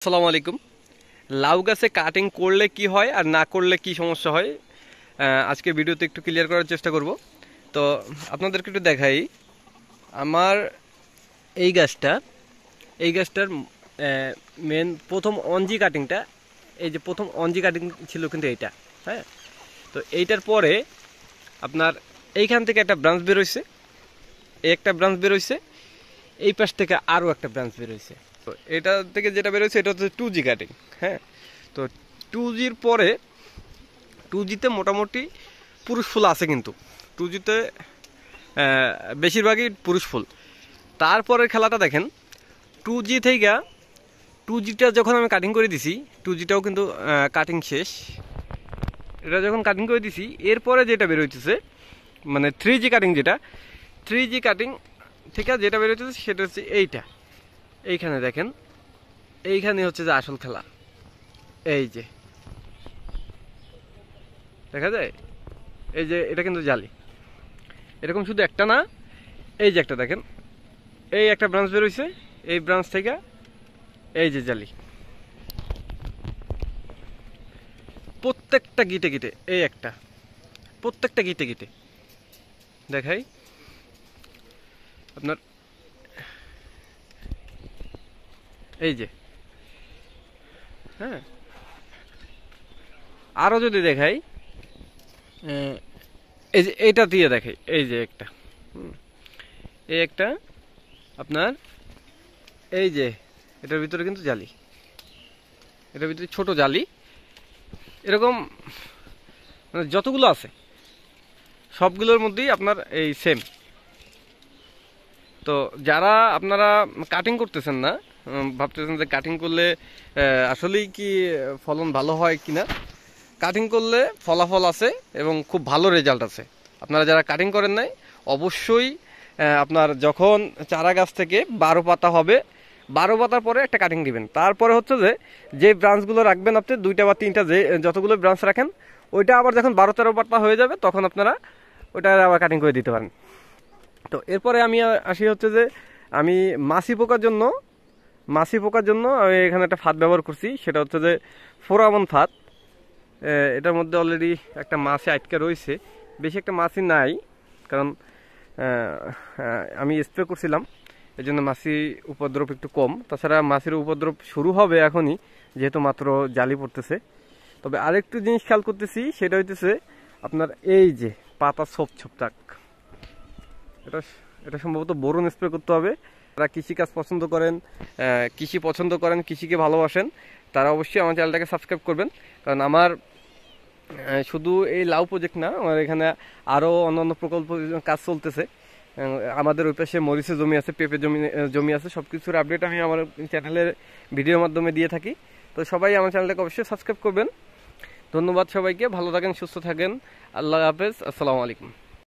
আসসালামু আলাইকুম। লাউ গাছে কাটিং করলে কি হয় আর না করলে কি সমস্যা হয়, আজকে ভিডিওতে একটু ক্লিয়ার করার চেষ্টা করব। তো আপনাদেরকে একটু দেখাই। আমার এই গাছটা এই গাছটার মেন প্রথম অনজি কাটিংটা, এই যে প্রথম অনজি কাটিং ছিল কিন্তু এইটা। হ্যাঁ, তো এইটার পরে আপনার এইখান থেকে একটা ব্রাঞ্চ বেরোইছে, একটা ব্রাঞ্চ বেরোইছে, এই পাশ থেকে আরও একটা ব্রাঞ্চ বেরোইছে। তো এটা থেকে যেটা বেরোচ্ছে এটা হচ্ছে 2G কাটিং। হ্যাঁ, তো 2Gর পরে 2Gতে মোটামুটি পুরুষ ফুল আছে, কিন্তু 2Gতে বেশিরভাগই পুরুষ ফুল। তারপরের খেলাটা দেখেন, 2G থেকে 2Gটা যখন আমি কাটিং করে দিছি, 2Gটাও কিন্তু কাটিং শেষ। এটা যখন কাটিং করে দিছি, এরপরে যেটা বেরোইতেছে মানে 3G কাটিং, যেটা 3G কাটিং থেকে যেটা বেরোইতেছে সেটা হচ্ছে এইটা। এইখানে দেখেন, এইখানে হচ্ছে যে আসল খেলা। এই যে দেখা যায়, এই যে এটা কিন্তু জালি। এরকম শুধু একটা না, এই যে একটা দেখেন, এই একটা ব্রাঞ্চ বেরোইছে, এই ব্রাঞ্চ থেকে এই যে জালি। প্রত্যেকটা গিটে গিটে এই একটা, প্রত্যেকটা গিটে গিটে দেখাই আপনার। এই যে, হ্যাঁ, আরও যদি দেখাই, এই যে এইটা দিয়ে দেখাই, এই যে একটা, এই একটা আপনার, এই যে এটার ভিতরে কিন্তু জালি, এটার ভিতরে ছোট জালি। এরকম মানে যতগুলো আছে সবগুলোর মধ্যেই আপনার এই সেম। তো যারা আপনারা কাটিং করতেছেন না, ভাবতেছেন যে কাটিং করলে আসলেই কি ফলন ভালো হয় কিনা, কাটিং করলে ফলাফল আছে এবং খুব ভালো রেজাল্ট আছে। আপনারা যারা কাটিং করেন নাই, অবশ্যই আপনার যখন চারা গাছ থেকে 12 পাতা হবে, 12 পাতার পরে একটা কাটিং দিবেন। তারপরে হচ্ছে যে ব্রাঞ্চগুলো রাখবেন আপনি, 2টা বা 3টা, যে যতগুলো ব্রাঞ্চ রাখেন, ওইটা আবার যখন 12-13 পাতা হয়ে যাবে তখন আপনারা ওইটা আবার কাটিং করে দিতে পারেন। তো এরপরে আমি আসি হচ্ছে যে আমি মাছি পোকার জন্য আমি এখানে একটা ফাঁদ ব্যবহার করছি। সেটা হচ্ছে যে ফোরামন ফাঁদ। এটার মধ্যে অলরেডি একটা মাছি আটকে রয়েছে, বেশি একটা মাছি নাই, কারণ আমি স্প্রে করছিলাম, এই জন্য মাছি উপদ্রব একটু কম। তাছাড়া মাছির উপদ্রব শুরু হবে এখনই, যেহেতু মাত্র জালি পড়তেছে। তবে আরেকটু জিনিস খেয়াল করতেছি, সেটা হইতেছে আপনার এই যে পাতা ছোপ ছোপ দাগ, এটা এটা সম্ভবত বোরন স্প্রে করতে হবে। যারা কৃষিকাজ পছন্দ করেন, কৃষি পছন্দ করেন, কৃষিকে ভালোবাসেন, তারা অবশ্যই আমার চ্যানেলটাকে সাবস্ক্রাইব করবেন। কারণ আমার শুধু এই লাউ প্রজেক্ট না, আমার এখানে আরও অন্যান্য প্রকল্প কাজ চলতেছে। আমাদের ওই পাশে মরিচের জমি আছে, পেঁপে জমি আছে, সব কিছুর আপডেট আমি আমার চ্যানেলের ভিডিওর মাধ্যমে দিয়ে থাকি। তো সবাই আমার চ্যানেলটাকে অবশ্যই সাবস্ক্রাইব করবেন। ধন্যবাদ সবাইকে, ভালো থাকেন, সুস্থ থাকেন, আল্লাহ হাফেজ, আসসালামু আলাইকুম।